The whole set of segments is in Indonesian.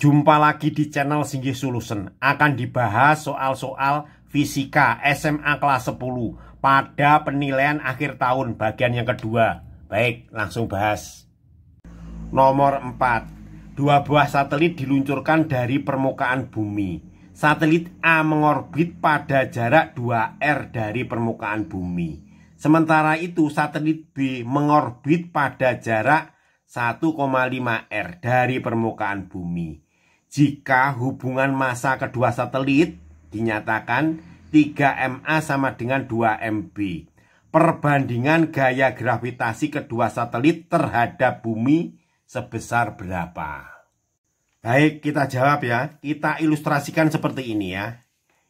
Jumpa lagi di channel Singgih Solution. Akan dibahas soal-soal fisika SMA kelas 10 pada penilaian akhir tahun bagian yang kedua. Baik, langsung bahas. Nomor 4. Dua buah satelit diluncurkan dari permukaan bumi. Satelit A mengorbit pada jarak 2R dari permukaan bumi. Sementara itu satelit B mengorbit pada jarak 1,5R dari permukaan bumi. Jika hubungan massa kedua satelit dinyatakan 3Ma sama dengan 2Mb. Perbandingan gaya gravitasi kedua satelit terhadap bumi sebesar berapa? Baik, kita jawab ya. Kita ilustrasikan seperti ini ya.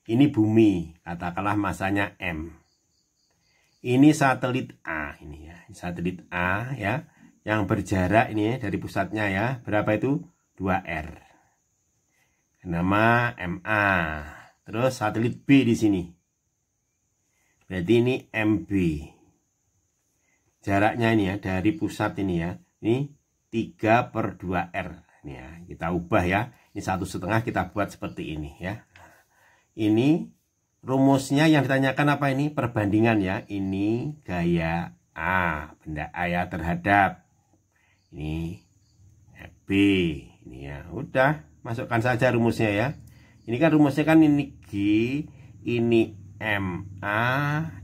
Ini bumi, katakanlah massanya M. Ini satelit A, ini ya. Satelit A ya, yang berjarak ini ya, dari pusatnya ya. Berapa itu? 2R. Nama MA. Terus satelit B di sini. Berarti ini MB. Jaraknya ini ya, dari pusat ini ya. Ini 3/2R. Ini ya, kita ubah ya. Ini 1,5 kita buat seperti ini ya. Ini rumusnya yang ditanyakan apa ini? Perbandingan ya. Ini gaya A, benda A ya, terhadap ini B. Ini ya, udah. Masukkan saja rumusnya ya. Ini kan rumusnya kan ini G, ini MA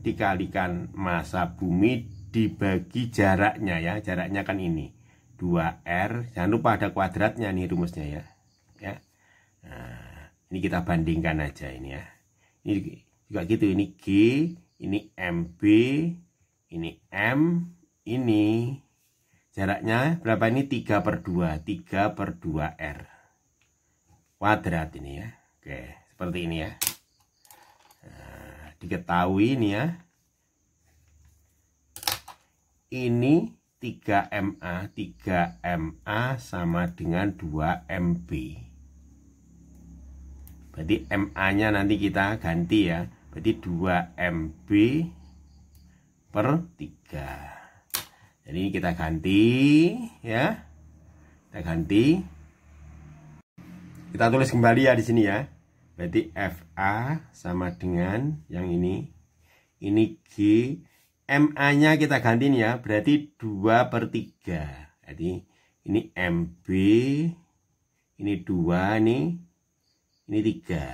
dikalikan massa bumi dibagi jaraknya ya. Jaraknya kan ini 2R. Jangan lupa ada kuadratnya nih rumusnya ya. Nah, ini kita bandingkan aja ini ya. Ini juga gitu, ini G, ini MB, ini M, ini jaraknya berapa ini? 3/2, 3/2R. Kuadrat ini ya. Oke, seperti ini ya. Nah, diketahui ini ya. Ini 3Ma, 3Ma sama dengan 2Mb. Berarti Ma-nya nanti kita ganti ya. Berarti 2Mb per 3. Jadi ini kita ganti ya. Kita ganti. Kita tulis kembali ya di sini ya. Berarti FA sama dengan yang ini. Ini G. MA-nya kita ganti nih ya. Berarti 2/3. Jadi ini MB. Ini 2 nih. Ini 3.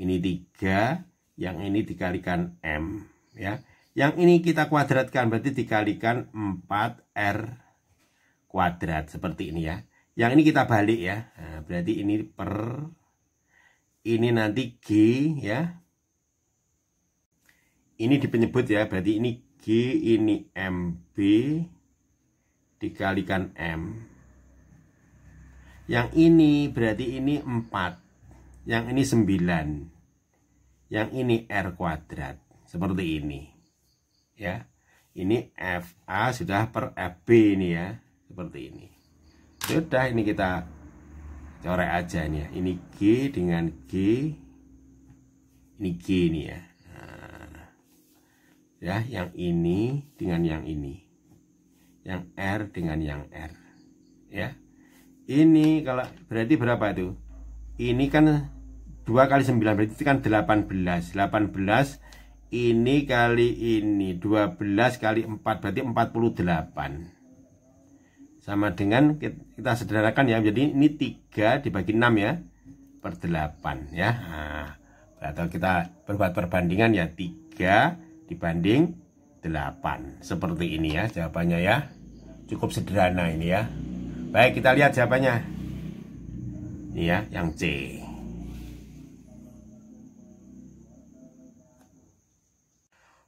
Ini 3. Yang ini dikalikan M. Ya. Yang ini kita kuadratkan. Berarti dikalikan 4R kuadrat. Seperti ini ya. Yang ini kita balik ya. Nah, berarti ini per ini nanti G ya. Ini di penyebut ya. Berarti ini G, ini MB dikalikan M. Yang ini berarti ini 4. Yang ini 9. Yang ini R kuadrat. Seperti ini. Ya. Ini FA sudah per FB ini ya. Seperti ini. Sudah, ini kita coret aja nih ya. Ini G dengan G. Ini G nih ya. Nah, ya, yang ini dengan yang ini. Yang R dengan yang R. Ya. Ini kalau berarti berapa itu? Ini kan 2 kali 9 berarti kan 18. 18 ini kali ini 12 kali 4 berarti 48. Sama dengan kita sederhanakan ya. Jadi ini 3 dibagi 6 ya. Per 8 ya. Nah, atau kita berbuat perbandingan ya. 3 dibanding 8. Seperti ini ya jawabannya ya. Cukup sederhana ini ya. Baik, kita lihat jawabannya. Ini ya, yang C.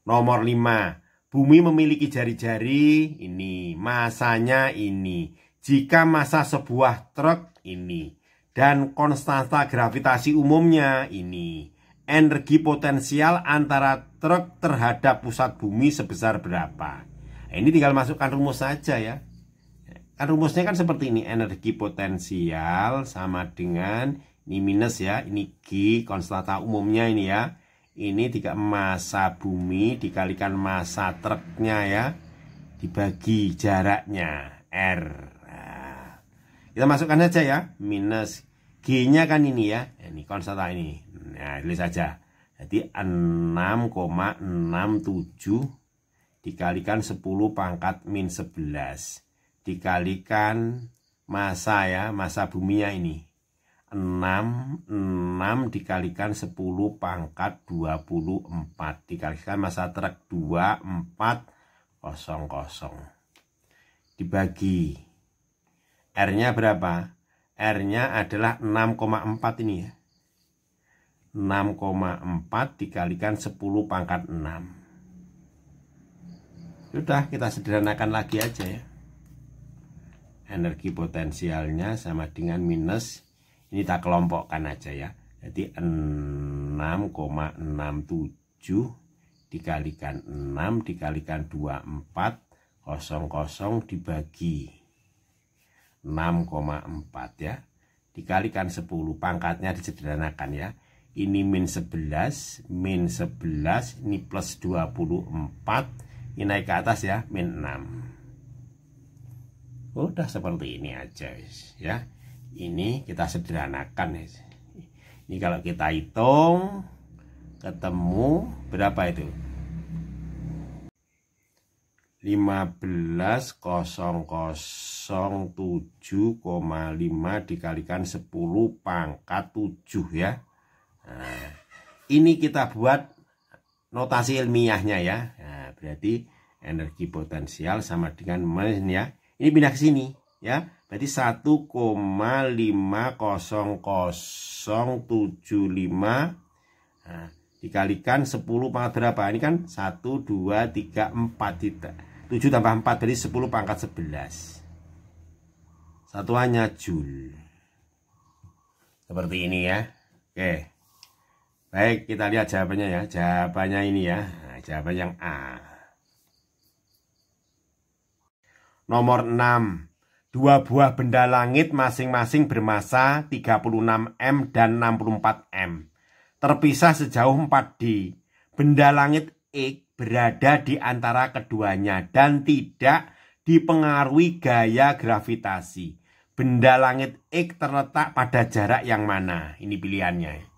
Nomor 5. Bumi memiliki jari-jari ini, masanya ini. Jika massa sebuah truk ini dan konstanta gravitasi umumnya ini, energi potensial antara truk terhadap pusat bumi sebesar berapa? Nah, ini tinggal masukkan rumus saja ya. Kan rumusnya kan seperti ini, energi potensial sama dengan ini minus ya, ini G konstanta umumnya ini ya. Ini massa bumi dikalikan massa truknya ya, dibagi jaraknya R. Nah, Kita masukkan saja ya. Minus G-nya kan ini ya. Ini konstanta ini. Nah, tulis saja. Jadi 6,67 dikalikan 10 pangkat min 11. Dikalikan massa ya. Massa buminya ini. 6 dikalikan 10 pangkat 24 dikalikan massa truk 2400 dibagi R-nya berapa? R-nya adalah 6,4 ini ya. 6,4 dikalikan 10 pangkat 6. Sudah, kita sederhanakan lagi aja ya. Energi potensialnya sama dengan minus, ini kita kelompokkan aja ya. Jadi 6,67 dikalikan 6 dikalikan 2400 dibagi 6,4 ya. Dikalikan 10, pangkatnya disederhanakan ya. Ini min 11, ini plus 24, ini naik ke atas ya, min 6. Udah seperti ini aja ya. Ini kita sederhanakan ya. Ini kalau kita hitung ketemu berapa itu? 15,007,5 dikalikan 10 pangkat 7 ya. Nah, ini kita buat notasi ilmiahnya ya. Nah, berarti energi potensial sama dengan min ya. Ini pindah ke sini ya. Berarti 1,50075 nah, dikalikan 10 pangkat berapa? Ini kan 1, 2, 3, 4 7 tambah 4 berarti 10 pangkat 11. Satuannya Joule. Seperti ini ya. Oke. Baik, kita lihat jawabannya ya. Jawabannya ini ya. Nah, jawaban yang A. Nomor 6. Dua buah benda langit masing-masing bermassa 36 M dan 64 M. Terpisah sejauh 4D. Benda langit X berada di antara keduanya dan tidak dipengaruhi gaya gravitasi. Benda langit X terletak pada jarak yang mana? Ini pilihannya.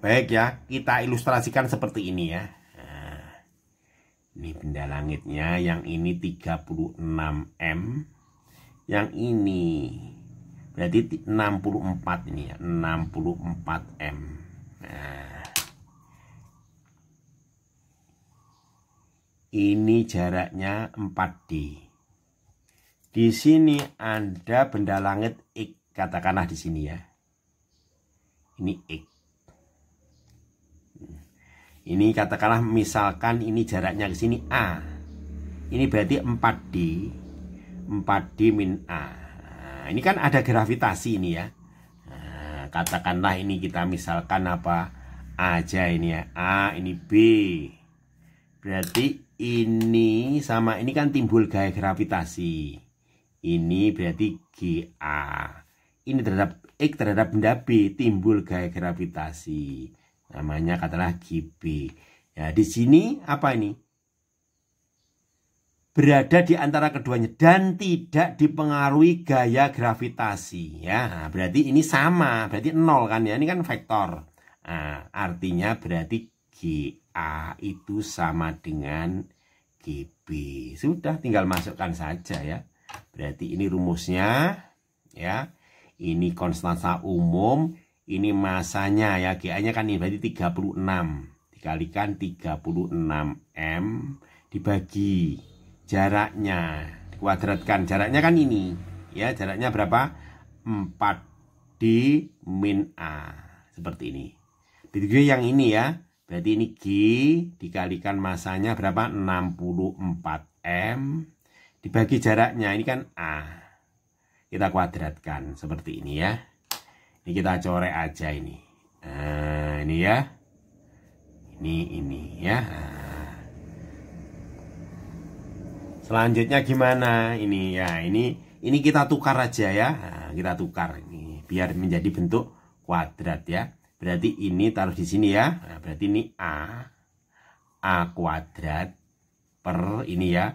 Baik ya, kita ilustrasikan seperti ini ya. Ini benda langitnya, yang ini 36 M, yang ini berarti 64 ini ya, 64 M. Nah, ini jaraknya 4D. Di sini ada benda langit X, katakanlah di sini ya. Ini X. Ini katakanlah misalkan ini jaraknya ke sini A. Ini berarti 4D. 4D min A. Nah, ini kan ada gravitasi ini ya. Nah, katakanlah ini kita misalkan apa aja ini ya. A, ini B. Berarti ini sama ini kan timbul gaya gravitasi. Ini berarti GA. Ini terhadap X terhadap benda B timbul gaya gravitasi. Namanya katakanlah GB. Ya, di sini apa ini? Berada di antara keduanya dan tidak dipengaruhi gaya gravitasi. Ya, nah, berarti ini sama, berarti 0 kan ya? Ini kan vektor. Nah, artinya berarti GA itu sama dengan GB. Sudah, tinggal masukkan saja ya. Berarti ini rumusnya ya. Ini konstanta umum. Ini masanya ya, GA-nya kan ini berarti 36 dikalikan 36 M dibagi jaraknya, dikuadratkan. Jaraknya kan ini ya, jaraknya berapa? 4D min A. Seperti ini. Begitu yang ini ya. Berarti ini G dikalikan masanya berapa? 64 M dibagi jaraknya, ini kan A. Kita kuadratkan seperti ini ya. Ini kita coret aja ini. Nah, ini ya. Ini ya. Nah. Selanjutnya gimana? Ini ya, ini kita tukar aja ya. Nah, kita tukar ini biar menjadi bentuk kuadrat ya. Berarti ini taruh di sini ya. Nah, berarti ini A kuadrat per ini ya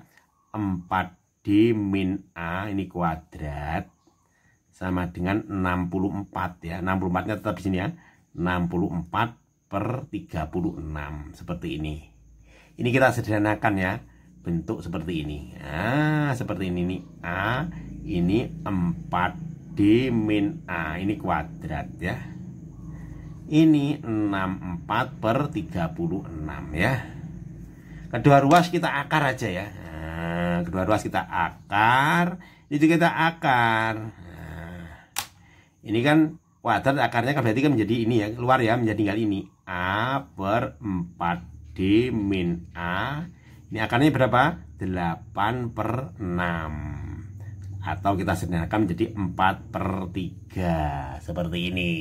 4D D min A ini kuadrat sama dengan 64 ya. 64-nya tetap di sini ya. 64 per 36 seperti ini. Ini kita sederhanakan ya. Bentuk seperti ini. Nah, seperti ini nih. A ini 4D min A ini kuadrat ya. Ini 64 per 36 ya. Kedua ruas kita akar aja ya. Nah, kedua ruas kita akar. Itu kita akar. Nah, ini kan kuadrat akarnya kan berarti kan menjadi ini ya. Keluar ya menjadi tinggal ini. A per 4D min A. Ini akarnya berapa? 8 per 6. Atau kita sederhanakan menjadi 4 per 3. Seperti ini.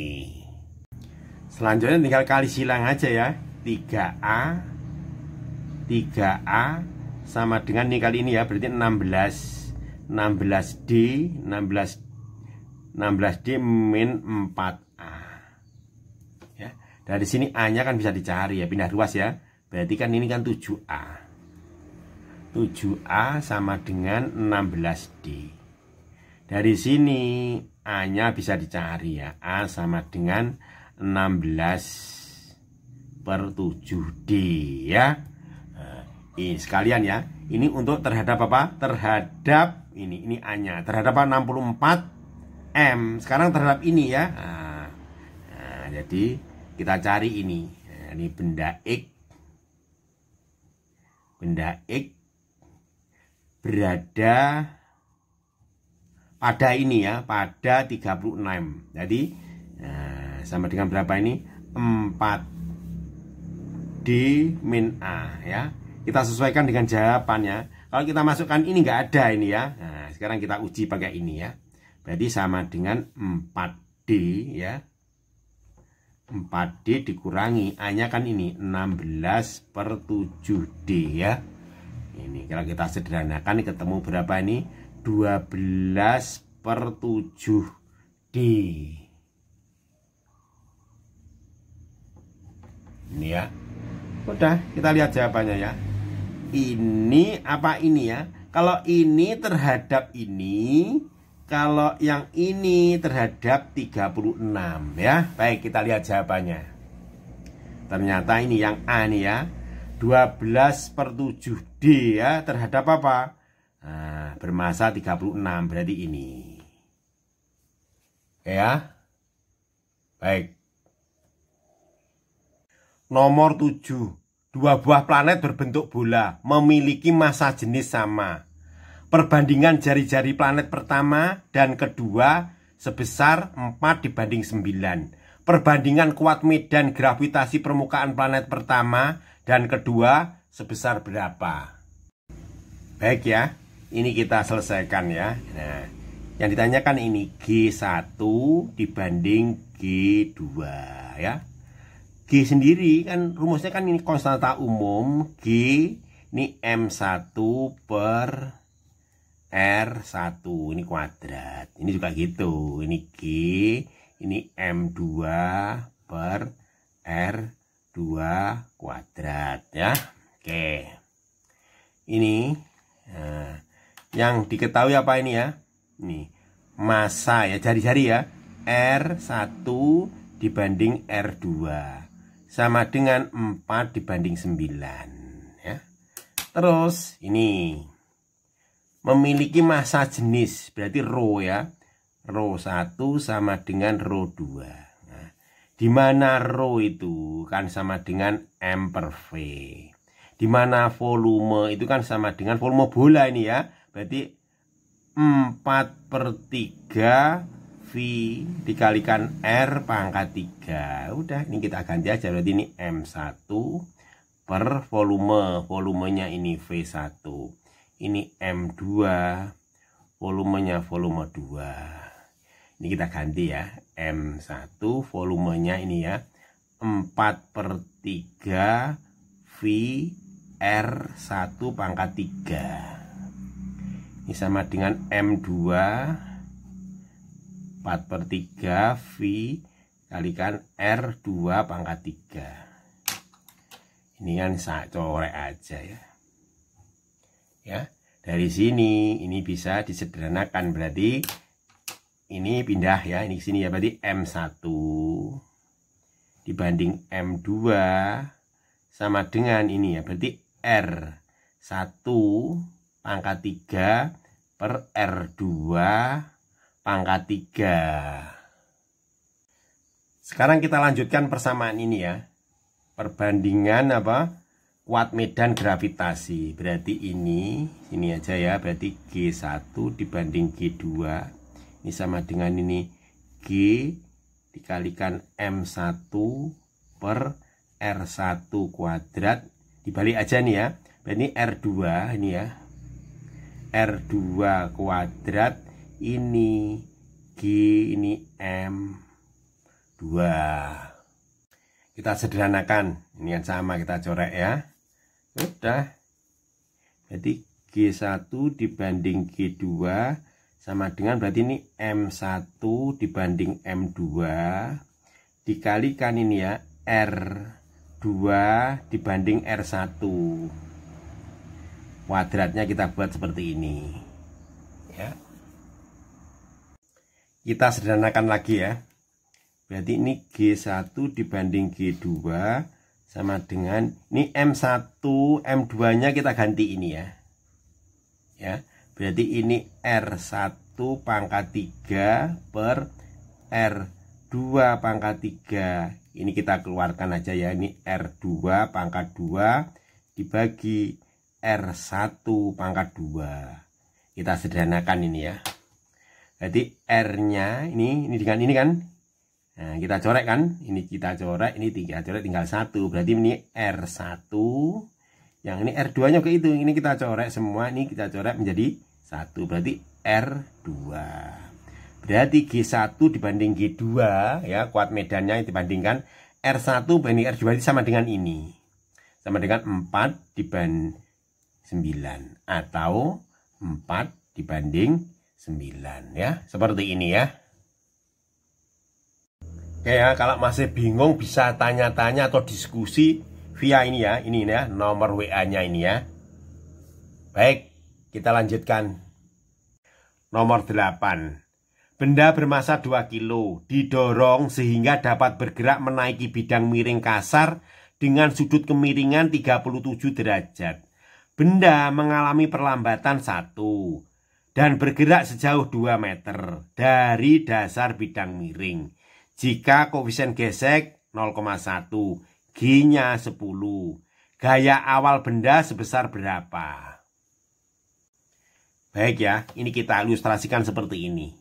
Selanjutnya tinggal kali silang aja ya. 3A sama dengan ini kali ini ya. Berarti 16D 16D min 4A ya. Dari sini A-nya kan bisa dicari ya. Pindah ruas ya. Berarti kan ini kan 7A. 7A sama dengan 16D. Dari sini A-nya bisa dicari ya. A sama dengan 16 per 7D ya. Nah, ini sekalian ya. Ini untuk terhadap apa? Terhadap ini A-nya. Terhadap 64 M. Sekarang terhadap ini ya. Nah, jadi kita cari ini. Nah, ini benda X. Benda X berada pada ini ya, pada 36. Jadi sama dengan berapa ini? 4D min A ya. Kita sesuaikan dengan jawabannya. Kalau kita masukkan ini nggak ada ini ya. Nah, sekarang kita uji pakai ini ya. Berarti sama dengan 4D ya. 4D dikurangi A-nya kan ini 16 per 7D ya. Ini kalau kita sederhanakan ketemu berapa ini? 12 per 7D. Ini ya. Udah, kita lihat jawabannya ya. Ini apa ini ya? Kalau ini terhadap ini, kalau yang ini terhadap 36 ya. Baik, kita lihat jawabannya. Ternyata ini yang A nih ya. 12 per 7D ya terhadap apa? Nah, bermasa 36 berarti ini. Oke ya. Baik. Nomor 7. Dua buah planet berbentuk bola memiliki massa jenis sama. Perbandingan jari-jari planet pertama dan kedua sebesar 4 dibanding 9. Perbandingan kuat medan gravitasi permukaan planet pertama dan kedua sebesar berapa? Baik ya, ini kita selesaikan ya. Nah, yang ditanyakan ini G1 dibanding G2 ya. G sendiri kan rumusnya kan ini konstanta umum. G ini M1 per R1 ini kuadrat. Ini juga gitu. Ini G, ini M2 per R2 kuadrat ya. Oke. Ini yang diketahui apa ini ya? Ini massa ya, jari-jari ya. R1 dibanding R2 sama dengan 4 dibanding 9 ya. Terus ini memiliki massa jenis, berarti rho ya. Rho 1 sama dengan rho 2. Nah, di mana rho itu kan sama dengan M per V. Di mana volume itu kan sama dengan volume bola ini ya. Berarti 4 per 3 V dikalikan R pangkat 3. Udah, ini kita ganti aja. Berarti ini M1 per volume. Volumenya ini V1. Ini M2, volumenya volume 2. Ini kita ganti ya. M1 volumenya ini ya 4 per 3 V R1 pangkat 3. Ini sama dengan M2 4 per 3 V kalikan R2 pangkat 3. Ini kan saya corek aja ya. Ya, Dari sini ini bisa disederhanakan, berarti ini pindah ya, ini sini ya, berarti M1 dibanding M2 sama dengan ini ya, berarti R1 pangkat 3 per R2 pangkat 3. Sekarang kita lanjutkan persamaan ini ya. Perbandingan kuat medan gravitasi. Berarti ini aja ya, berarti G1 dibanding G2. Ini sama dengan ini G dikalikan M1 per R1 kuadrat. Dibalik aja nih ya. Berarti R2 ini ya. R2 kuadrat, ini G, ini M2. Kita sederhanakan. Ini yang sama kita coret ya. Udah. Jadi G1 dibanding G2 sama dengan, berarti ini M1 dibanding M2 dikalikan ini ya, R2 dibanding R1. Kuadratnya kita buat seperti ini ya. Kita sederhanakan lagi ya. Berarti ini G1 dibanding G2 sama dengan ini M1, M2 nya kita ganti ini ya. Ya, berarti ini R1 pangkat 3 per R2 pangkat 3. Ini kita keluarkan aja ya, ini R2 pangkat 2 dibagi R1 pangkat 2. Kita sederhanakan ini ya. Berarti R-nya ini dengan ini kan. Nah, kita coret kan. Ini kita coret, ini coret tinggal 1. Berarti ini R1. Yang ini R2-nya ke itu. Ini kita coret semua, ini kita coret menjadi 1. Berarti R2. Berarti G1 dibanding G2 ya, kuat medannya dibandingkan R1 banding R2 sama dengan ini. Sama dengan 4 dibanding 9 atau 4 dibanding 9 ya. Seperti ini ya. Oke ya, kalau masih bingung bisa tanya-tanya atau diskusi via ini ya, nomor WA-nya ini ya. Baik, kita lanjutkan. Nomor 8. Benda bermasa 2 kilo didorong sehingga dapat bergerak menaiki bidang miring kasar dengan sudut kemiringan 37 derajat. Benda mengalami perlambatan 1 dan bergerak sejauh 2 meter dari dasar bidang miring. Jika koefisien gesek 0,1, G-nya 10. Gaya awal benda sebesar berapa? Baik ya, ini kita ilustrasikan seperti ini.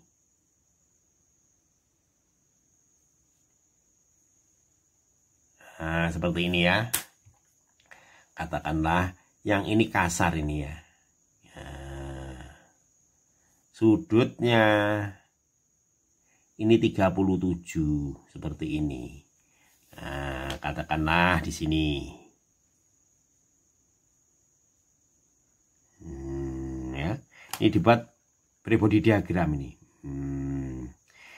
Nah, seperti ini ya. Katakanlah yang ini kasar ini ya. Nah, sudutnya ini 37 seperti ini. Nah, katakanlah di sini. Ya. Ini dibuat free diagram ini.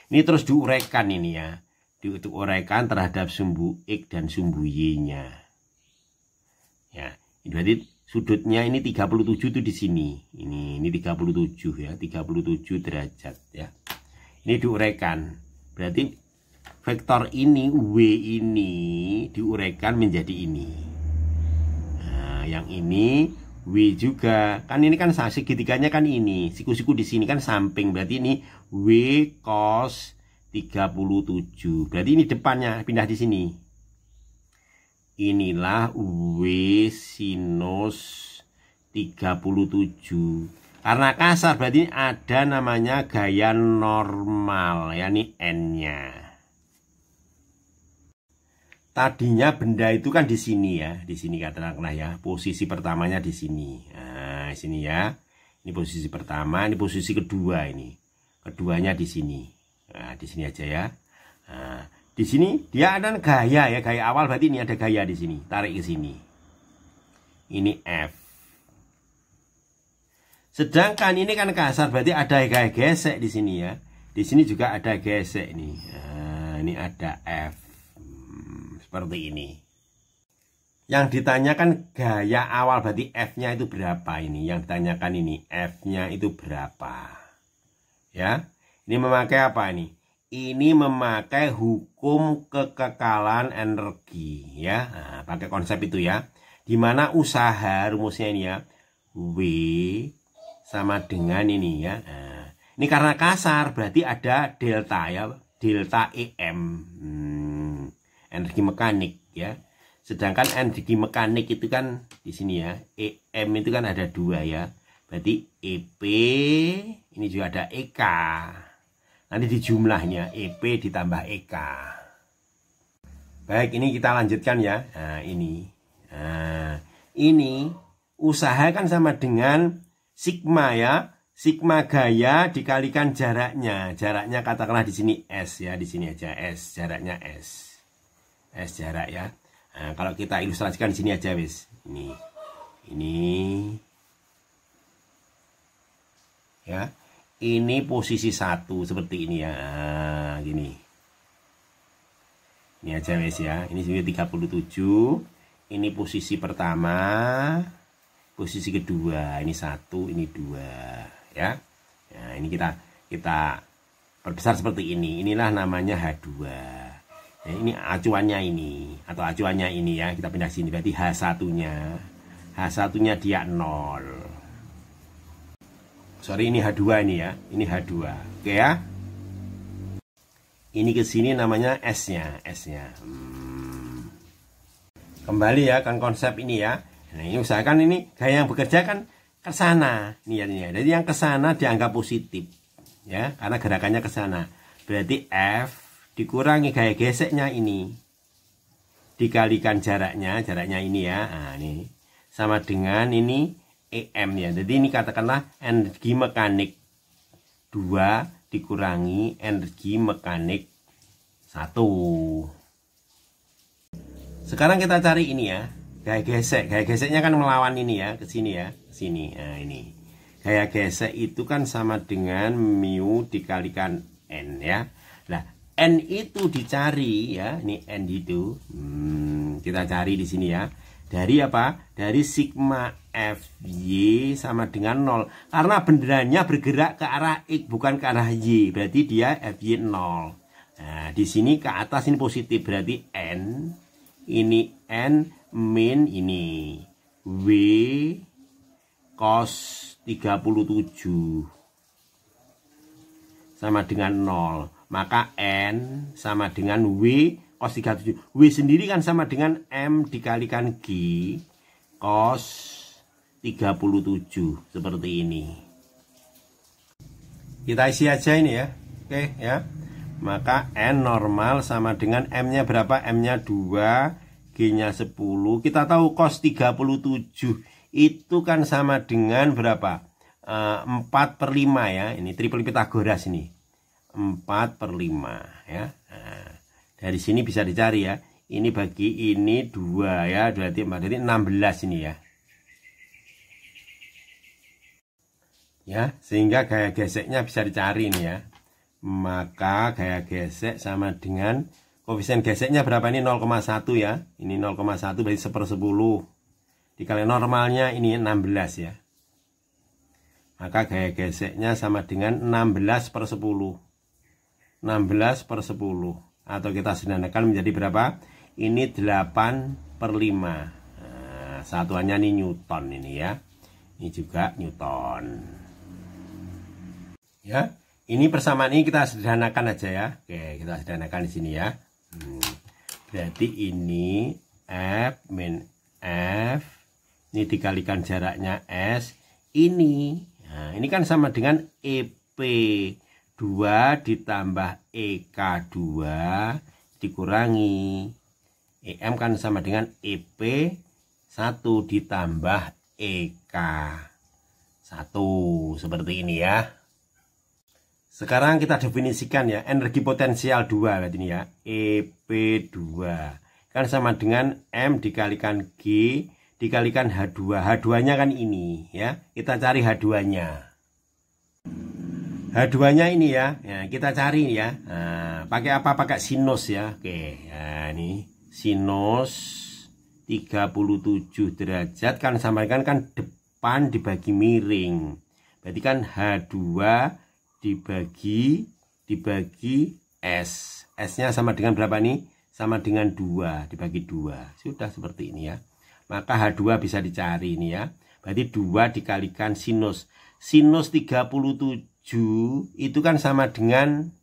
Ini terus diuraikan ini ya. Diuraikan terhadap sumbu X dan sumbu Y-nya. Ya, ini berarti sudutnya ini 37 itu di sini. Ini 37 ya, 37 derajat ya. Ini diuraikan. Berarti vektor ini W ini diuraikan menjadi ini. Nah, yang ini W juga. Kan ini kan segitiganya kan ini. Siku-siku di sini kan samping. Berarti ini W cos 37. Berarti ini depannya pindah di sini. Inilah W sinus 37. Karena kasar berarti ada namanya gaya normal, yakni N-nya. Tadinya benda itu kan di sini ya, di sini katakanlah ya, posisi pertamanya di sini. Nah, sini ya. Ini posisi pertama, ini posisi kedua ini. Keduanya di sini. Nah, di sini aja ya. Nah, di sini dia ada gaya ya, gaya awal berarti ini ada gaya di sini. Tarik ke sini. Ini F. Sedangkan ini kan kasar berarti ada gaya gesek di sini ya. Di sini juga ada gesek nih. Nah, ini ada F. Seperti ini. Yang ditanyakan gaya awal, berarti F-nya itu berapa ini? Yang ditanyakan ini F-nya itu berapa? Ya, ini memakai apa ini? Ini memakai hukum kekekalan energi, ya. Nah, pakai konsep itu ya. Dimana usaha rumusnya ini ya, W sama dengan ini ya. Nah, ini karena kasar berarti ada delta ya, delta EM, energi mekanik ya. Sedangkan energi mekanik itu kan di sini ya, EM itu kan ada 2 ya. Berarti EP, ini juga ada EK. Nanti di jumlahnya EP ditambah EK. Baik, ini kita lanjutkan ya. Nah, ini. Nah, ini usaha kan sama dengan sigma ya. Sigma gaya dikalikan jaraknya. Jaraknya katakanlah di sini S ya, di sini aja S, jaraknya S. S jarak ya. Nah, kalau kita ilustrasikan di sini aja wis. Ini ya. Ini posisi 1 seperti ini ya. Nah, gini. Ini aja wis ya. Ini sudah 37. Ini posisi pertama. Posisi kedua. Ini 1, ini 2 ya. Nah, ini kita perbesar seperti ini. Inilah namanya H2. Ya, ini acuannya ini atau acuannya ini ya, kita pindah sini berarti H1-nya dia 0. Sorry, ini H2 ini ya, ini H2. Oke ya. Ini ke sini namanya S-nya. Kembali ya kan konsep ini ya. Nah, ini usahakan ini gaya yang bekerja kan ke sana nih ya. Jadi yang ke sana dianggap positif ya, karena gerakannya ke sana. Berarti F dikurangi gaya geseknya ini dikalikan jaraknya ini ya. Nah, ini sama dengan ini EM ya. Jadi ini katakanlah energi mekanik 2 dikurangi energi mekanik 1. Sekarang kita cari ini ya, gaya gesek. Gaya geseknya kan melawan ini ya, ke sini ya, ke sini. Nah, ini. Gaya gesek itu kan sama dengan mu dikalikan N ya. Nah, N itu dicari ya, ini N itu. Kita cari di sini ya. Dari apa? Dari sigma FY sama dengan 0. Karena benderanya bergerak ke arah X bukan ke arah Y. Berarti dia FY 0. Nah, di sini ke atas ini positif. Berarti N. Ini N min ini. W cos 37. Sama dengan 0. Maka N sama dengan W cos 37. W sendiri kan sama dengan M dikalikan G cos 37. Seperti ini. Kita isi aja ini ya. Oke ya. Maka N normal sama dengan M-nya berapa? M-nya 2, G-nya 10. Kita tahu cos 37 itu kan sama dengan berapa? 4/5 ya. Ini triple Pitagoras ini. 4/5 ya. Nah, dari sini bisa dicari ya. Ini bagi ini 2 ya, berarti 4, jadi 16 ini ya. Ya, sehingga gaya geseknya bisa dicari ini ya. Maka gaya gesek sama dengan koefisien geseknya berapa ini? 0,1 ya. Ini 0,1 berarti 1/10. Dikali normalnya ini 16 ya. Maka gaya geseknya sama dengan 16/10. 16/10 atau kita sederhanakan menjadi berapa? Ini 8/5. Nah, satuannya ini Newton ini ya. Ini juga Newton. Ya, ini persamaan ini kita sederhanakan aja ya. Oke, kita sederhanakan di sini ya. Berarti ini F min F ini dikalikan jaraknya S ini. Nah, ini kan sama dengan EP 2 ditambah EK 2 dikurangi EM kan sama dengan EP 1 ditambah EK 1. Seperti ini ya. Sekarang kita definisikan ya, energi potensial 2 berarti ini ya. EP 2 kan sama dengan M dikalikan G dikalikan H2. H2-nya kan ini ya. Kita cari H2-nya. H2-nya ini ya. Ya, kita cari ya. Nah, pakai apa? Pakai sinus ya. Oke, nah ini sinus 37 derajat kan sampaikan kan depan dibagi miring. Berarti kan H2 dibagi S. S-nya sama dengan berapa nih? Sama dengan 2 dibagi 2. Sudah seperti ini ya. Maka H2 bisa dicari ini ya. Berarti 2 dikalikan sinus. Sinus 37 itu kan sama dengan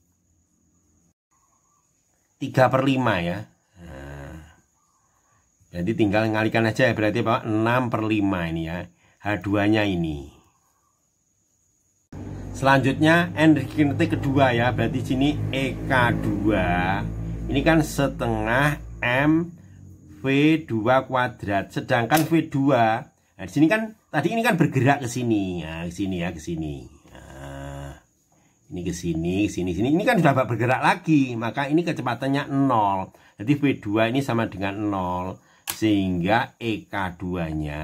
3/5 ya. Jadi tinggal ngalikan aja ya, berarti apa? 6/5 ini ya. H2-nya ini. Selanjutnya energi kinetik kedua ya, berarti sini EK2. Ini kan setengah M V2 kuadrat. Sedangkan V2, nah di sini kan tadi ini kan bergerak ke sini. Nah, ke sini ya, ke sini. Nah, ini ke sini, sini. Ini kan sudah bergerak lagi, maka ini kecepatannya 0. Jadi V2 ini sama dengan 0. Sehingga EK2-nya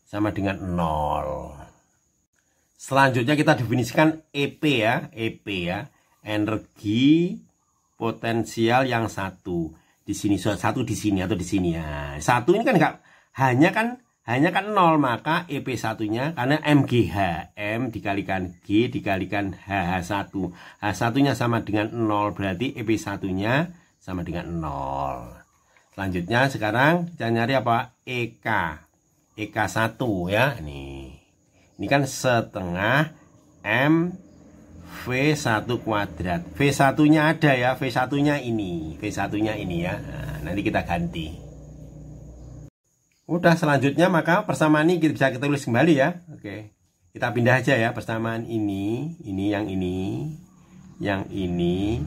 sama dengan 0. Selanjutnya kita definisikan EP ya. EP ya. Energi potensial yang satu. Di sini, satu di sini atau di sini ya. Satu ini kan enggak, hanya kan 0. Maka EP1-nya karena MGH. M dikalikan G dikalikan HH1. H1-nya sama dengan 0. Berarti EP1-nya sama dengan 0. Selanjutnya sekarang kita nyari apa? EK. EK1 ya. Ini kan setengah M V1 kuadrat. V1-nya ada ya. V1-nya ini. V1-nya ini ya. Nah, nanti kita ganti. Udah, selanjutnya maka persamaan ini bisa kita tulis kembali ya. Oke. Kita pindah aja ya persamaan ini. Yang ini.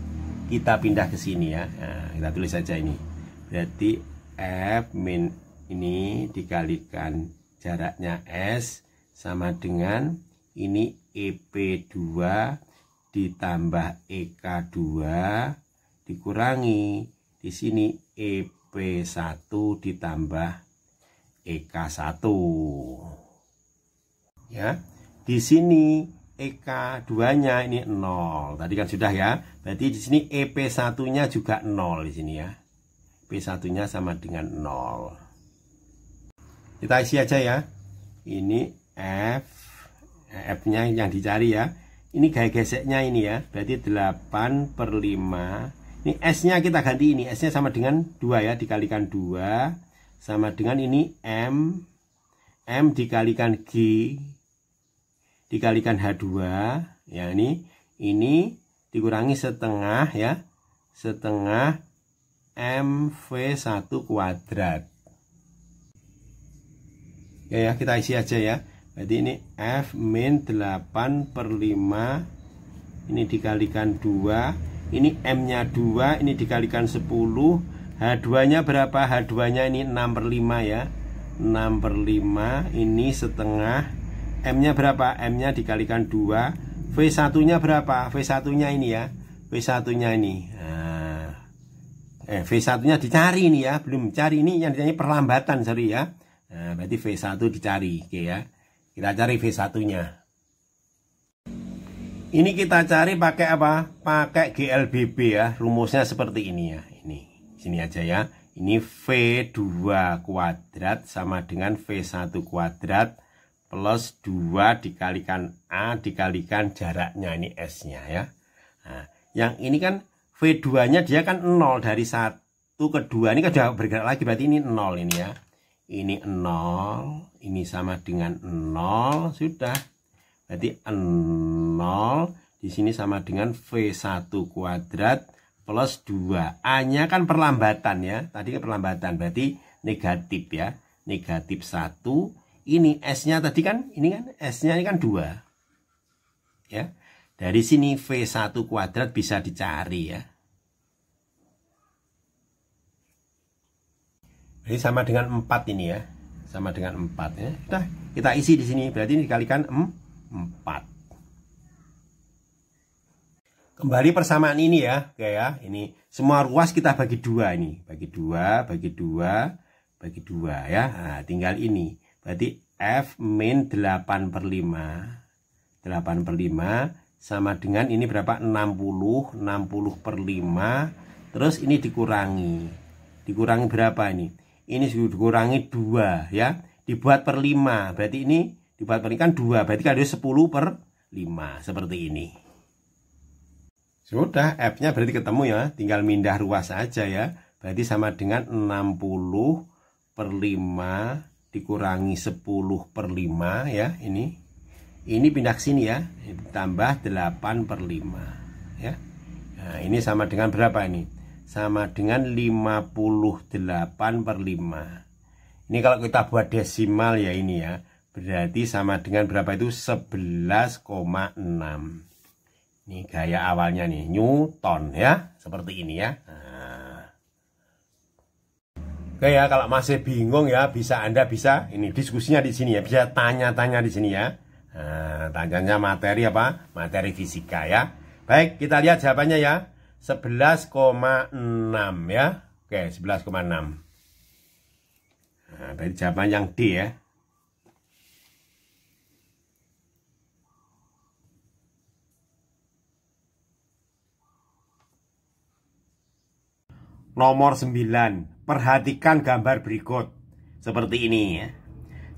Kita pindah ke sini ya. Nah, kita tulis saja ini. Berarti F min ini dikalikan jaraknya S sama dengan ini EP2 ditambah EK2 dikurangi di sini EP1 ditambah EK1. Ya. Di sini EK2-nya ini 0. Tadi kan sudah ya. Berarti di sini EP1-nya juga 0 di sini ya. P1-nya sama dengan 0. Kita isi aja ya. Ini F-nya yang dicari ya. Ini gaya geseknya ini ya. Berarti 8/5. Ini S-nya kita ganti ini. S-nya sama dengan 2 ya. Dikalikan 2. Sama dengan ini M. M dikalikan G. Dikalikan H2. Ya ini dikurangi setengah ya. Setengah MV1 kuadrat. Ya, kita isi aja ya. Berarti ini F min 8/5. Ini dikalikan 2. Ini M-nya 2. Ini dikalikan 10. H2-nya berapa? H2-nya ini 6/5 ya. 6/5. Ini setengah. M-nya berapa? M-nya dikalikan 2. V1-nya berapa? V1-nya ini ya. V1-nya ini. V1-nya dicari ini ya, belum cari ini yang dicari perlambatan, sorry ya. Nah, berarti V1 dicari, oke ya. Kita cari V1-nya. Ini kita cari pakai apa? Pakai GLBB ya. Rumusnya seperti ini ya. Ini, sini aja ya. Ini V2 kuadrat sama dengan V1 kuadrat plus 2 dikalikan A dikalikan jaraknya ini S-nya ya. Nah, yang ini kan V2-nya dia kan 0 dari 1 ke 2. Ini kan sudah bergerak lagi, berarti ini 0 ini ya. Ini 0, ini sama dengan 0, sudah. Berarti 0 di sini sama dengan V1 kuadrat plus 2. A-nya kan perlambatan ya. Tadi kan perlambatan, berarti negatif ya. Negatif 1. Ini S-nya tadi kan, ini kan S-nya ini kan 2. Ya. Dari sini V1 kuadrat bisa dicari ya. Jadi sama dengan 4 ini ya. Sama dengan 4 ya. Udah, kita isi di sini. Berarti ini dikalikan 4. Kembali persamaan ini ya. Oke ya. Ini semua ruas kita bagi 2 ini. Bagi 2, bagi 2, bagi 2 ya. Nah, tinggal ini. Berarti F min 8/5. 8/5 sama dengan ini berapa? 60. 60/5. Terus ini dikurangi. Dikurangi berapa ini? ini dikurangi 2 ya. Dibuat per 5. Berarti ini dibuat per 5 kan 2. Berarti kan ada 10 per 5. Seperti ini. Sudah, F-nya berarti ketemu ya. Tinggal pindah ruas saja ya. Berarti sama dengan 60 per 5 dikurangi 10 per 5 ya. Ini pindah ke sini ya. Tambah 8 per 5 ya. Nah, ini sama dengan berapa ini? Sama dengan 58 per 5. Ini kalau kita buat desimal ya ini ya. Berarti sama dengan berapa itu? 11,6. Ini gaya awalnya nih, Newton ya. Seperti ini ya. Nah. Oke ya, kalau masih bingung ya, Anda bisa ini diskusinya di sini ya. Bisa tanya-tanya di sini ya. Nah, tanyanya materi apa? Materi fisika ya. Baik, kita lihat jawabannya ya. 11,6 ya. Oke, 11,6. Nah, berarti jawaban yang D ya. Nomor 9. Perhatikan gambar berikut. Seperti ini ya.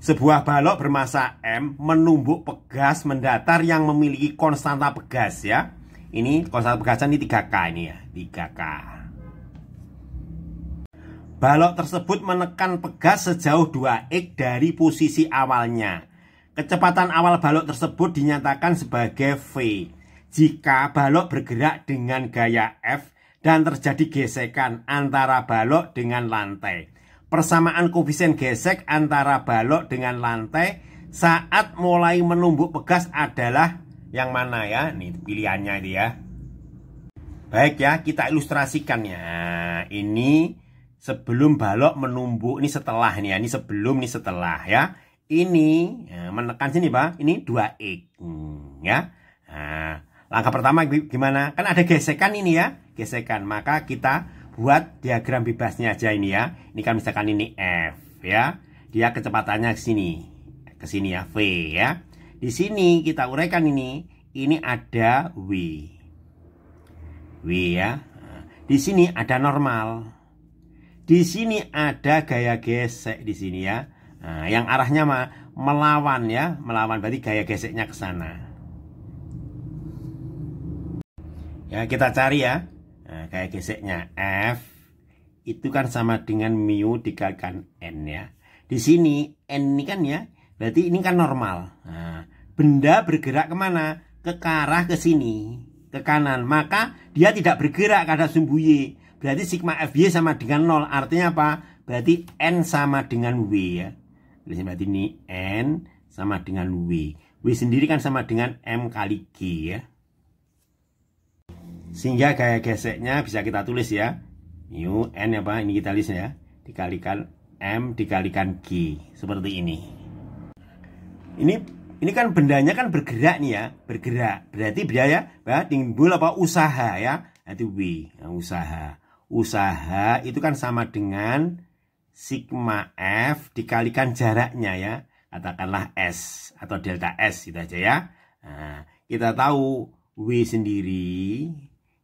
Sebuah balok bermassa M menumbuk pegas mendatar yang memiliki konstanta pegas ya. Ini konstanta pegasnya ini 3K ini ya. 3K. Balok tersebut menekan pegas sejauh 2x dari posisi awalnya. Kecepatan awal balok tersebut dinyatakan sebagai V. Jika balok bergerak dengan gaya F dan terjadi gesekan antara balok dengan lantai. Persamaan koefisien gesek antara balok dengan lantai saat mulai menumbuk pegas adalah yang mana ya? Nih pilihannya ini ya. Baik ya, kita ilustrasikan ya. Ini sebelum balok menumbuk, ini setelah ini ya, ini sebelum, ini setelah ya. Ini ya, menekan sini Pak, ini 2x ya. Nah, langkah pertama gimana? Kan ada gesekan ini ya, gesekan. Maka kita buat diagram bebasnya aja ini ya. Ini kan misalkan ini F ya. Dia kecepatannya ke sini ya, V ya. Di sini kita uraikan ini ada W ya. Di sini ada normal. Di sini ada gaya gesek di sini ya. Nah, yang arahnya melawan ya, melawan berarti gaya geseknya ke sana. Ya, kita cari ya. Nah, gaya geseknya F itu kan sama dengan mu dikalikan N ya. Di sini N ini kan ya, berarti ini kan normal. Nah, benda bergerak kemana? Ke arah ke sini, ke kanan. Maka dia tidak bergerak karena sumbu Y. Berarti sigma FY sama dengan 0. Artinya apa? Berarti N sama dengan W ya. Berarti ini N sama dengan W. W sendiri kan sama dengan M kali G ya. Sehingga gaya geseknya bisa kita tulis ya. Mu N apa? Ini kita tulis ya. Dikalikan M dikalikan G. Seperti ini. Ini kan bendanya kan bergerak nih ya. Bergerak. Berarti biaya timbul apa? Usaha ya. Itu W. Nah, usaha itu kan sama dengan sigma F dikalikan jaraknya ya. Katakanlah S atau delta S gitu aja ya. Nah, kita tahu W sendiri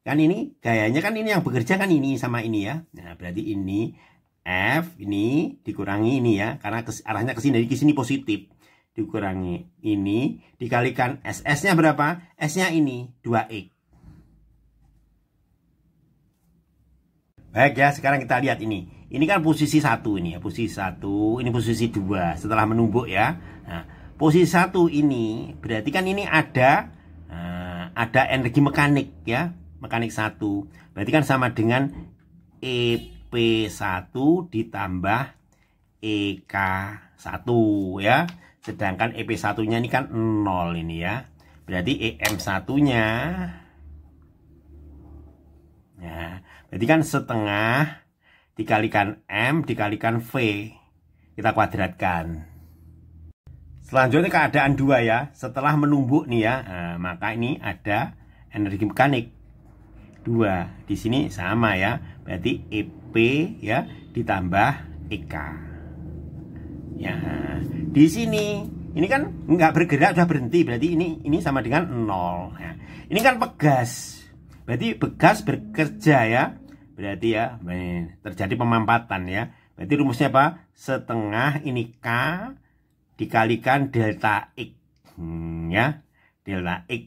kan ini gayanya kan ini yang bekerja kan ini sama ini ya. Nah, berarti ini F ini dikurangi ini ya. Karena arahnya ke sini, jadi ke sini positif. Dikurangi ini dikalikan S-nya berapa? S-nya ini 2x. Baik ya, sekarang kita lihat ini. Ini kan posisi 1 ini ya, posisi 1, ini posisi 2 setelah menumbuk ya. Nah, posisi 1 ini berarti kan ini ada energi mekanik ya, mekanik 1. Berarti kan sama dengan EP1 ditambah EK1 ya. Sedangkan EP1-nya ini kan 0 ini ya. Berarti EM1-nya ya, berarti kan setengah dikalikan M dikalikan V. Kita kuadratkan. Selanjutnya keadaan 2 ya. Setelah menumbuk nih ya. Nah, maka ini ada energi mekanik 2. Di sini sama ya. Berarti EP ya ditambah EK. Ya. Di sini ini kan nggak bergerak, sudah berhenti. Berarti ini sama dengan 0. Ya. Ini kan pegas. Berarti bekas bekerja ya. Berarti ya terjadi pemampatan ya. Berarti rumusnya apa? Setengah ini K dikalikan delta X. Ya. Delta X.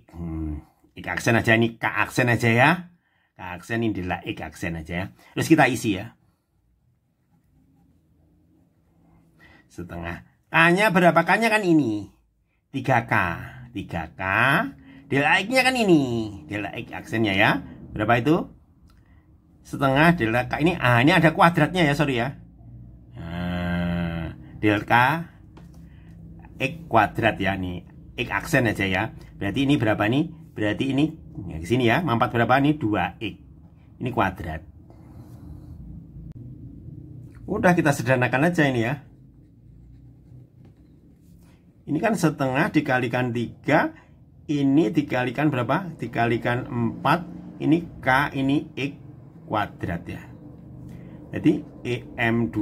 X aksen aja, ini K aksen aja ya. K aksen, ini delta X aksen aja ya. Terus kita isi ya. Setengah. K-nya berapa? K-nya kan ini. 3K. 3K. Delta X-nya kan ini. Delta X aksennya ya. Berapa itu? Setengah delta K. Ini ada kuadratnya ya, sorry ya. Delta X kuadrat ya, nih X aksen aja ya. Berarti ini berapa nih? Berarti ini ya, ke sini ya, 4 berapa nih? 2X. Ini kuadrat. Udah, kita sederhanakan aja ini ya. Ini kan setengah dikalikan 3, ini dikalikan berapa? Dikalikan 4, ini K, ini X kuadrat ya. Jadi EM2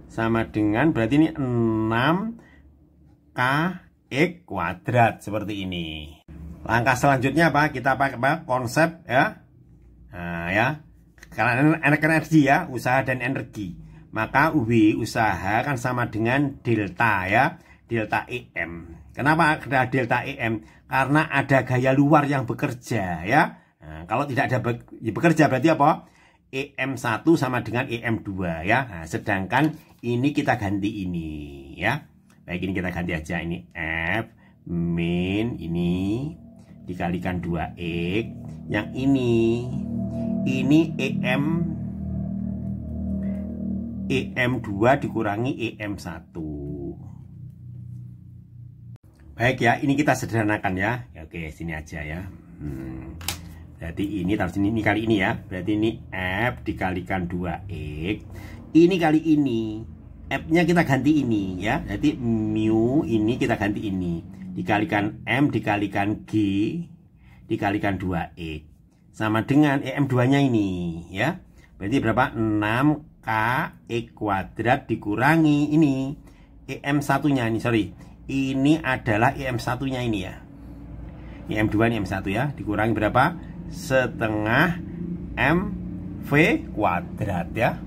sama dengan berarti ini 6KX kuadrat seperti ini. Langkah selanjutnya apa? Kita pakai apa? Konsep ya. Nah, ya. Karena energi ya, usaha dan energi. Maka W usaha kan sama dengan delta ya. Delta EM. Kenapa ada delta EM? Karena ada gaya luar yang bekerja ya. Nah, kalau tidak ada bekerja berarti apa? EM1 sama dengan EM2 ya. Nah, sedangkan ini kita ganti ini ya. Baik, ini kita ganti aja, ini F min ini dikalikan 2X. Yang ini EM2 dikurangi EM1. Baik ya, ini kita sederhanakan ya. Oke, sini aja ya. Berarti ini taruh sini, ini kali ini ya. Berarti ini F dikalikan 2X. Ini kali ini. F-nya kita ganti ini ya. Jadi mu ini kita ganti ini. Dikalikan M dikalikan G dikalikan 2X. Sama dengan EM2-nya ini ya. Berarti berapa? 6KX kuadrat dikurangi ini. EM1-nya ini, sorry. Ini adalah EM1-nya ini ya. EM2 ini EM1 ya. Dikurangi berapa? Setengah MV kuadrat ya.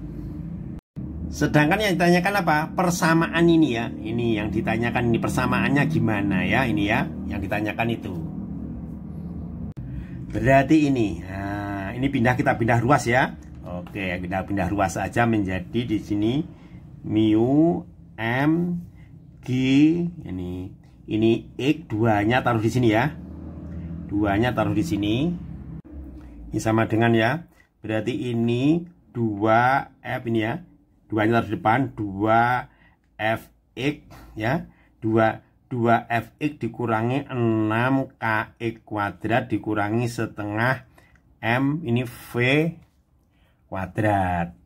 Sedangkan yang ditanyakan apa? Persamaan ini ya. Ini yang ditanyakan, ini persamaannya gimana ya, ini ya. Yang ditanyakan itu. Berarti ini. Nah, ini kita pindah ruas ya. Oke, kita pindah ruas saja menjadi di sini mu M G ini X, 2-nya taruh di sini ya. 2-nya taruh di sini. Ini sama dengan ya. Berarti ini 2F ini ya. 2-nya taruh di depan, 2Fx ya. 2Fx dikurangi 6KX kuadrat dikurangi setengah M ini V kuadrat.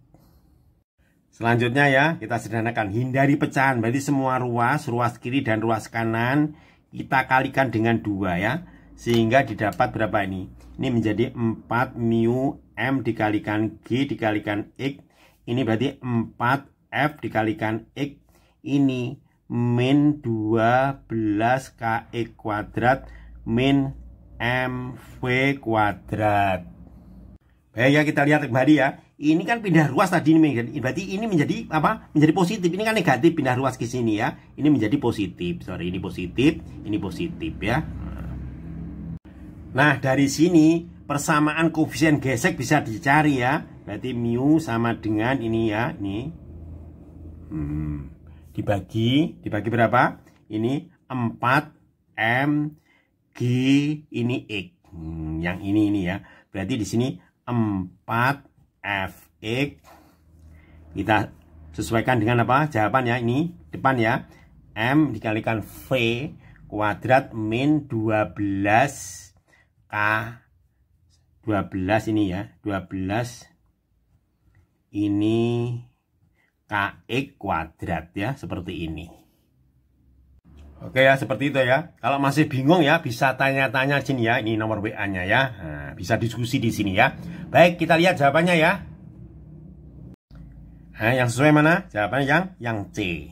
Selanjutnya ya, kita sederhanakan, hindari pecahan. Berarti semua ruas kiri dan ruas kanan kita kalikan dengan 2 ya. Sehingga didapat berapa ini? Ini menjadi 4 mu M dikalikan G dikalikan X. Ini berarti 4F dikalikan X. Ini min 12KX kuadrat min MV kuadrat. Baik ya, kita lihat kembali ya. Ini kan pindah ruas tadi ini, berarti ini menjadi apa? Menjadi positif. Ini kan negatif, pindah ruas ke sini ya. Ini menjadi positif. Sorry, ini positif ya. Nah, dari sini persamaan koefisien gesek bisa dicari ya. Berarti mu sama dengan ini ya, ini. Dibagi berapa? Ini 4M G ini X. Yang ini ya. Berarti di sini 4Fx kita sesuaikan dengan apa? Jawabannya ini depan ya. M dikalikan V kuadrat min 12K 12 ini ya. 12 ini KX kuadrat ya, seperti ini. Oke ya, seperti itu ya. Kalau masih bingung ya, bisa tanya-tanya sini ya. Ini nomor WA-nya ya. Nah, bisa diskusi di sini ya. Baik, kita lihat jawabannya ya. Nah, yang sesuai mana? Jawabannya yang C.